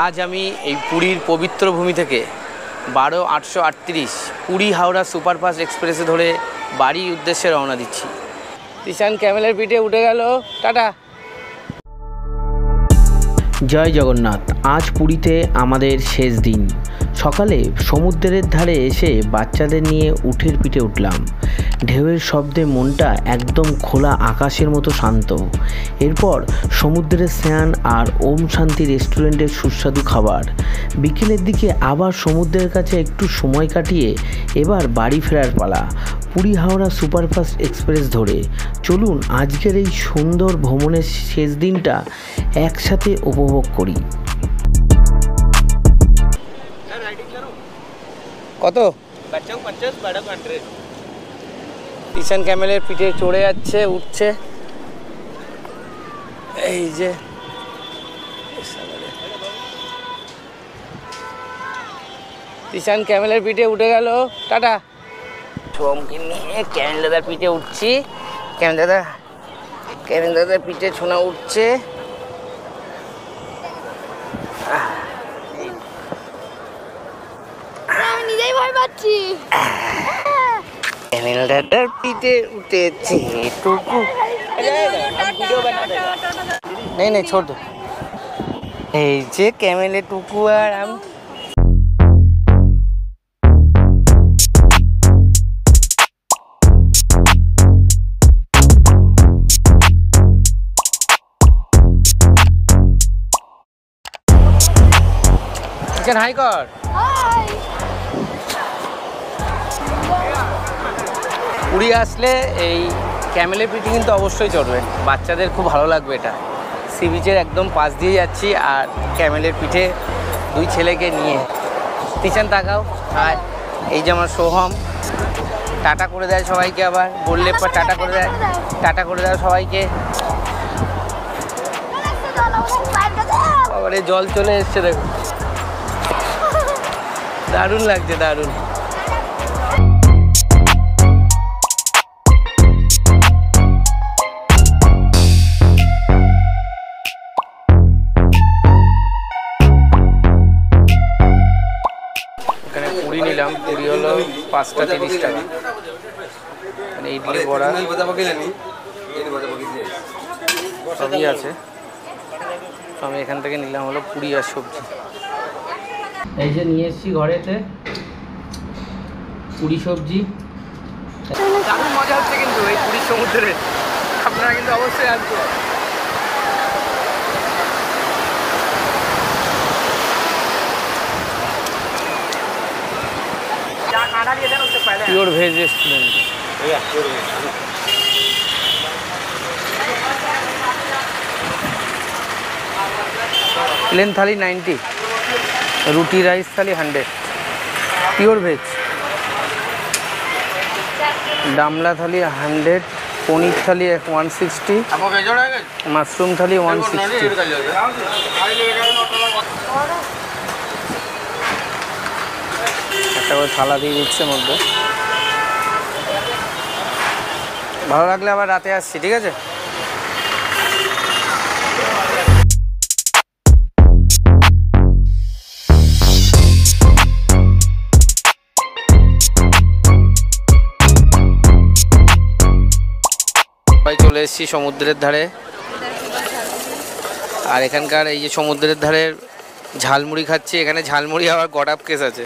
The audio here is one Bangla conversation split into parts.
আজ আমি এই পুরীর পবিত্র ভূমি থেকে ১২-৮৩ পুরী হাওড়া সুপারফাস্ট এক্সপ্রেসে ধরে বাড়ির উদ্দেশ্যে রওনা দিচ্ছি। তিশান ক্যামেলের পিঠে উঠে গেল, টাটা। জয় জগন্নাথ। আজ পুরীতে আমাদের শেষ দিন। সকালে সমুদ্রের ধারে এসে বাচ্চাদের নিয়ে উটের পিঠে উঠলাম। ঢেউয়ের শব্দে মনটা একদম খোলা আকাশের মতো শান্ত। এরপর সমুদ্রের স্নান আর ওম শান্তি রেস্টুরেন্টের সুস্বাদু খাবার। বিকেলের দিকে আবার সমুদ্রের কাছে একটু সময় কাটিয়ে এবার বাড়ি ফেরার পালা, পুরী হাওড়া সুপারফাস্ট এক্সপ্রেস ধরে। চলুন আজকের এই সুন্দর ভ্রমণের শেষ দিনটা একসাথে উপভোগ করি। কত? তিশান ক্যামেলের পিঠে চড়ে যাচ্ছে, উঠছে। এই যে তিশান ক্যামেলের পিঠে উঠে গেল, টাটা। সোমকে নিয়ে ক্যামেল দাদার পিঠে উঠছি। ক্যামেল দাদার পিঠে ছোনা উঠছে। নিজেই ভয় পাচ্ছি। ক্যামেল দাদার পিঠে উঠেছে টুকু। নেই নেই ছোট। এই যে ক্যামেলে টুকু আর আমি। হাই কর। পুরী আসলে এই ক্যামেলের পিঠে কিন্তু অবশ্যই চড়বেন, বাচ্চাদের খুব ভালো লাগবে। এটা সি বিচের একদম পাশ দিয়ে যাচ্ছি আর ক্যামেলের পিঠে দুই ছেলেকে নিয়ে। তিশান তাকাও। আর এই যে আমার সোহম, টাটা করে দেয় সবাইকে, আবার বললে পর টাটা করে দেয়। টাটা করে দেয় সবাইকে। আবার জল চলে এসছে, দেখো দারুণ লাগছে, দারুণ। এখানে পুরি নিলাম, পুরি হলো 5টা 30 টাকা। মানে ইডলি বড়া সবই আছে। আমি এখান থেকে নিলাম হলো পুরি আর সবজি। এই যে নিয়ে এসেছি ঘরেতে পুরি সবজি। দারুণ মজা হচ্ছে কিন্তু এই পুরীর সমুদ্রে। আপনারা কিন্তু অবশ্যই আসবেন। Pure veg restaurant. প্লেন থালি 90, রুটি রাইস থালি 100, পিওর ভেজ। ডামলা থালি 100, পনির থালি 160, মাশরুম থালি 160। একটা করে থালা দিয়ে দিচ্ছে মধ্যে। ভালো লাগলে আবার রাতে আসছি, ঠিক আছে? চলে এসেছি সমুদ্রের ধারে। আর এখানকার এই যে সমুদ্রের ধারে ঝালমুড়ি খাচ্ছি। এখানে ঝালমুড়ি আবার গড়াপ কেস আছে।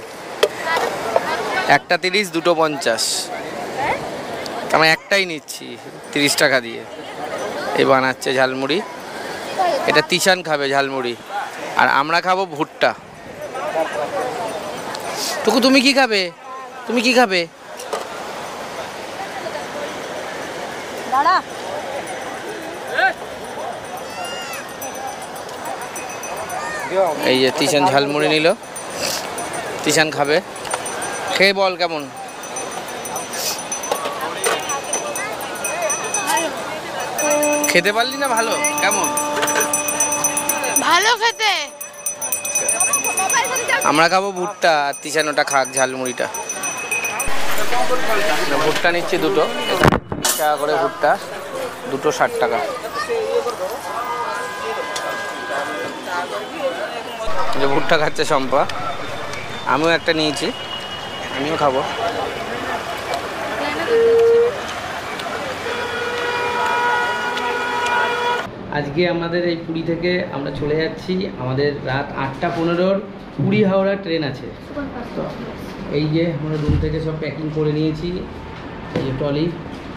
একটা 30, দুটো 50। আমি একটাই নিচ্ছি 30 টাকা দিয়ে। এই বানাচ্ছে ঝালমুড়ি। এটা তিশান খাবে ঝালমুড়ি, আর আমরা খাবো ভুট্টা। টুকু তুমি কি খাবে? তুমি কি খাবে? এই যে তিশান ঝালমুড়ি নিল, তিশান খাবে। খেয়ে বল কেমন। খেতে পারলি না? ভালো? কেমন? ভালো খেতে। আমরা খাবো ভুট্টা, আর তিশান ওটা খাক ঝালমুড়িটা। ভুট্টা নিচ্ছি দুটো, 30 টাকা করে ভুট্টা, দুটো 60 টাকা। যে ভুট্টা খাচ্ছে শম্পা, আমিও একটা নিয়েছি, আমিও খাবো। আজকে আমাদের এই পুরী থেকে আমরা চলে যাচ্ছি, আমাদের রাত 8:15 পুরী হাওড়া ট্রেন আছে। তো এই যে আমরা রুম থেকে সব প্যাকিং করে নিয়েছি, এই যে ট্রলি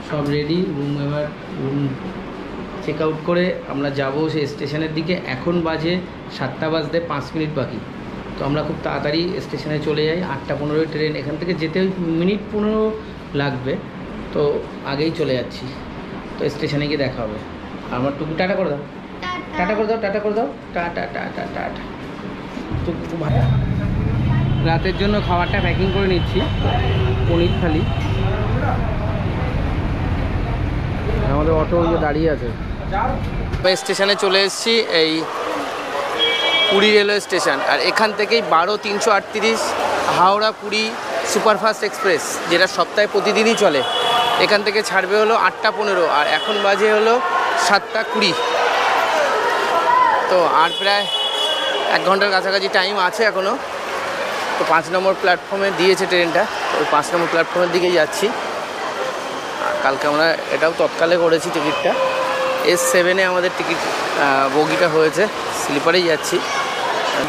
সব রেডি, এবার রুম চেক আউট করে আমরা যাব সেই স্টেশনের দিকে। এখন বাজে 7টা বাজতে 5 মিনিট বাকি। তো আমরা খুব তাড়াতাড়ি স্টেশনে চলে যাই। 8:15 ট্রেন, এখান থেকে যেতে ওই মিনিট 15 লাগবে, তো আগেই চলে যাচ্ছি। তো স্টেশনে গিয়ে দেখা হবে। আমার টুকু টাটা করে দাও, টাটা করে দাও, টাটা করে দাও, টাটা টাটা টাটা। টুকু ভাই রাতের জন্য খাবারটা প্যাকিং করে নিচ্ছি, পনির থালি। আমাদের অটো ওই যে দাঁড়িয়ে আছে। স্টেশনে চলে এসেছি, এই পুরী রেলওয়ে স্টেশন। আর এখান থেকেই 12-338 হাওড়া পুরী সুপারফাস্ট এক্সপ্রেস, যেটা সপ্তাহে প্রতিদিনই চলে, এখান থেকে ছাড়বে হলো 8:15, আর এখন বাজে হলো 7:20। তো আর প্রায় 1 ঘন্টার কাছাকাছি টাইম আছে এখনও। তো 5 নম্বর প্ল্যাটফর্মে দিয়েছে ট্রেনটা, ওই 5 নম্বর প্ল্যাটফর্মের দিকেই যাচ্ছি। আর কালকে আমরা এটাও তৎকালে করেছি টিকিটটা, S7-এ আমাদের টিকিট বগিটা হয়েছে, স্লিপারেই যাচ্ছি।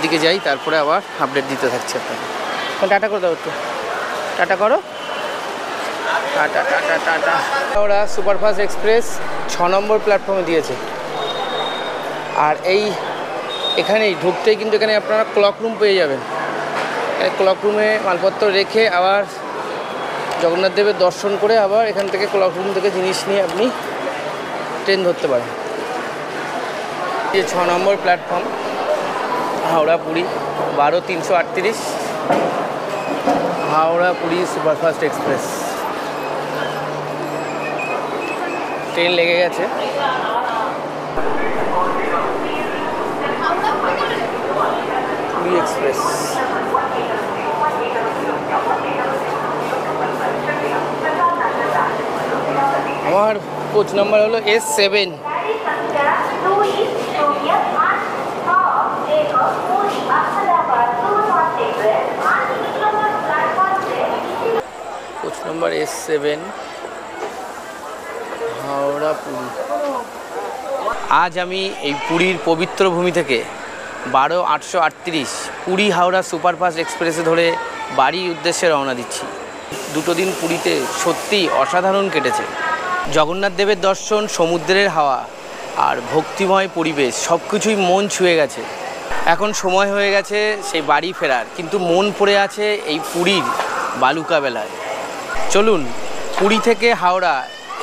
দিকে যাই, তারপরে আবার আপডেট দিতে থাকছি আপনাকে। টাটা করে দাও, একটু টাটা করো, টাটা টাটা টাটা। ওরা সুপারফাস্ট এক্সপ্রেস 6 নম্বর প্ল্যাটফর্মে দিয়েছে। আর এখানেই ঢুকতেই কিন্তু এখানে আপনারা ক্লক রুম পেয়ে যাবেন। ক্লক রুমে মালপত্র রেখে আবার জগন্নাথ দেবের দর্শন করে আবার এখান থেকে ক্লক রুম থেকে জিনিস নিয়ে আপনি ট্রেন ধরতে পারেন। এই 6 number platform, Howrah Puri 12-338 Howrah Puri superfast express. Train লেগে গেছে। পুরী এক্সপ্রেস আমার কোচ নাম্বার হলো S7। Coach number S7 Howrah Puri. আজ আমি এই পুরীর পবিত্র ভূমি থেকে 12-838 পুরী হাওড়া সুপারফাস্ট এক্সপ্রেসে ধরে বাড়ির উদ্দেশ্যে রওনা দিচ্ছি। 2 দিন পুরীতে সত্যিই অসাধারণ কেটেছে। জগন্নাথ দেবের দর্শন, সমুদ্রের হাওয়া আর ভক্তিময় পরিবেশ সব কিছুই মন ছুঁয়ে গেছে। এখন সময় হয়ে গেছে সেই বাড়ি ফেরার, কিন্তু মন পড়ে আছে এই পুরীর বালুকা বেলায়। চলুন পুরী থেকে হাওড়া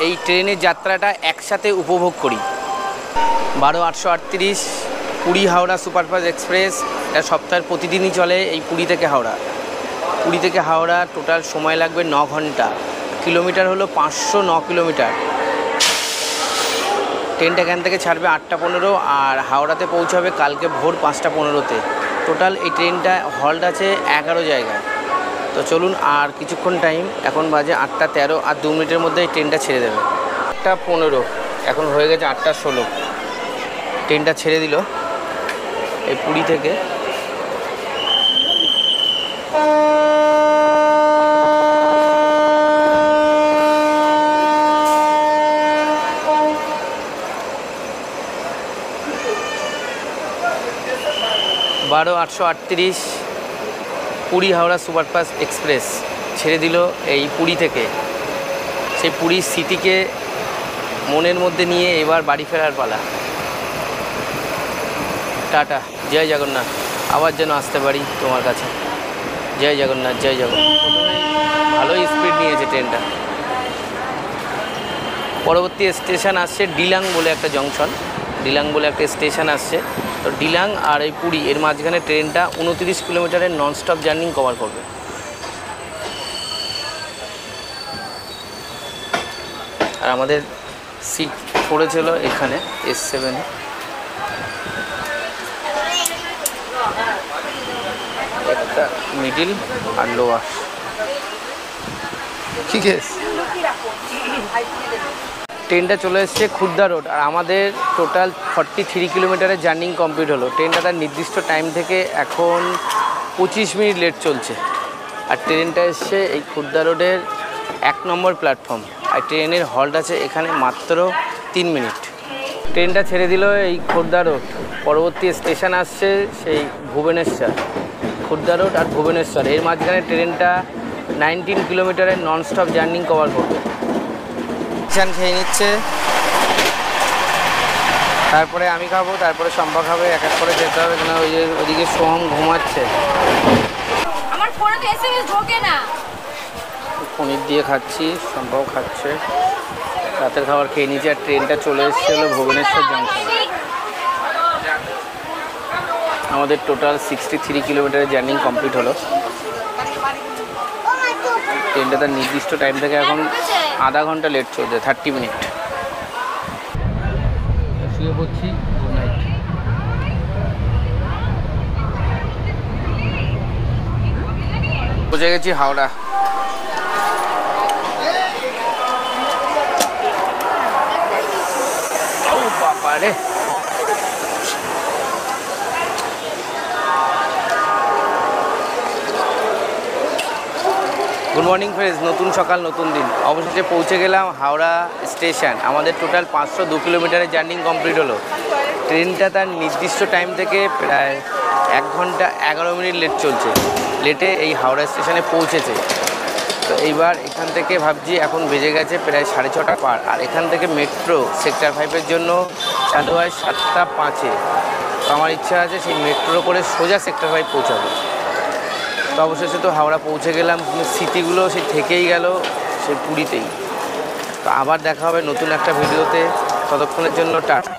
এই ট্রেনের যাত্রাটা একসাথে উপভোগ করি। 12-838 পুরী হাওড়া সুপারফাস্ট এক্সপ্রেস, এটা সপ্তাহের প্রতিদিনই চলে এই পুরী থেকে হাওড়া। পুরী থেকে হাওড়া টোটাল সময় লাগবে 9 ঘন্টা। কিলোমিটার হলো 509 কিলোমিটার। ট্রেনটা এখান থেকে ছাড়বে 8:15 আর হাওড়াতে পৌঁছাবে কালকে ভোর 5:15-তে। টোটাল এই ট্রেনটা হল্ট আছে 11 জায়গায়। তো চলুন আর কিছুক্ষণ টাইম, এখন বাজে 8:13, আর 2 মিনিটের মধ্যে এই ট্রেনটা ছেড়ে দেবে। 8:15, এখন হয়ে গেছে 8:16। ট্রেনটা ছেড়ে দিল এই পুরী থেকে। বারো 838 পুরী হাওড়া সুপারফাস্ট এক্সপ্রেস ছেড়ে দিল এই পুরী থেকে। সেই পুরীর সিটিকে মনের মধ্যে নিয়ে এবার বাড়ি ফেরার পালা। টাটা, জয় জগন্নাথ। আবার যেন আসতে পারি তোমার কাছে। জয় জগন্নাথ, জয় জগন্নাথ। ভালোই স্পিড নিয়েছে ট্রেনটা। পরবর্তী স্টেশন আসছে ডিলাং বলে একটা জংশন, ডিলাং বলে একটা স্টেশন আসছে। তো ডিলাং আর এই পুরী এর মাঝখানে ট্রেনটা 29 কিলোমিটারের ননস্টপ জার্নি কভার করবে। আর আমাদের সিট পড়েছিল এখানে S7। একটা মিডিল আর লোয়ার। ঠিক আছে, ট্রেনটা চলে এসছে খুর্দা রোড, আর আমাদের টোটাল 43 কিলোমিটারের জার্নি কমপ্লিট হলো। ট্রেনটা তার নির্দিষ্ট টাইম থেকে এখন 25 মিনিট লেট চলছে। আর ট্রেনটা এসছে এই খুর্দা রোডের 1 নম্বর প্ল্যাটফর্ম, আর ট্রেনের হল্ট আছে এখানে মাত্র 3 মিনিট। ট্রেনটা ছেড়ে দিল এই খুর্দা রোড, পরবর্তী স্টেশন আসছে সেই ভুবনেশ্বর। খুর্দা রোড আর ভুবনেশ্বর এর মাঝখানে ট্রেনটা 19 কিলোমিটারের ননস্টপ জার্নি কভার করবে। স্টেশন খেয়ে নিচ্ছে, তারপরে আমি খাবো, তারপরে সম্পা খাবে, এক এক করে যেতে হবে, কেন ওইদিকে সোহম ঘুমাচ্ছে। আমার ফোনে তো এসএমএস ঢোকে না। পনির দিয়ে খাচ্ছি, সম্পাও খাচ্ছে, রাতের খাবার খেয়ে নিয়েছি। আর ট্রেনটা চলে এসছে হলো ভুবনেশ্বর জাংশন। আমাদের টোটাল 63 কিলোমিটারের জার্নি কমপ্লিট হলো। ট্রেনটা তার নির্দিষ্ট টাইম থেকে এখন আধা ঘন্টা লেট চলছে, 30 মিনিট। শুয়ে পড়ছি, গুড নাইট। পৌঁছে গেছি হাওড়া। ও বাবা রে, গুড মর্নিং ফ্রেন্ডস, নতুন সকাল নতুন দিন। অবশেষে পৌঁছে গেলাম হাওড়া স্টেশন। আমাদের টোটাল 502 কিলোমিটারের জার্নি কমপ্লিট হলো। ট্রেনটা তার নির্দিষ্ট টাইম থেকে প্রায় 1 ঘন্টা 11 মিনিট লেট চলছে। লেটে এই হাওড়া স্টেশনে পৌঁছেছে। তো এইবার এখান থেকে ভাবছি এখন বেজে গেছে প্রায় 6:30 পার। আর এখান থেকে মেট্রো সেক্টর 5-এর জন্য চালু হয় 7:05-এ। তো আমার ইচ্ছা আছে সেই মেট্রো করে সোজা সেক্টর 5 পৌঁছাবো। তো অবশেষে তো হাওড়া পৌঁছে গেলাম, স্মৃতিগুলো সেই থেকেই গেল সেই পুরীতেই। তো আবার দেখা হবে নতুন একটা ভিডিওতে, ততক্ষণের জন্য টাটা।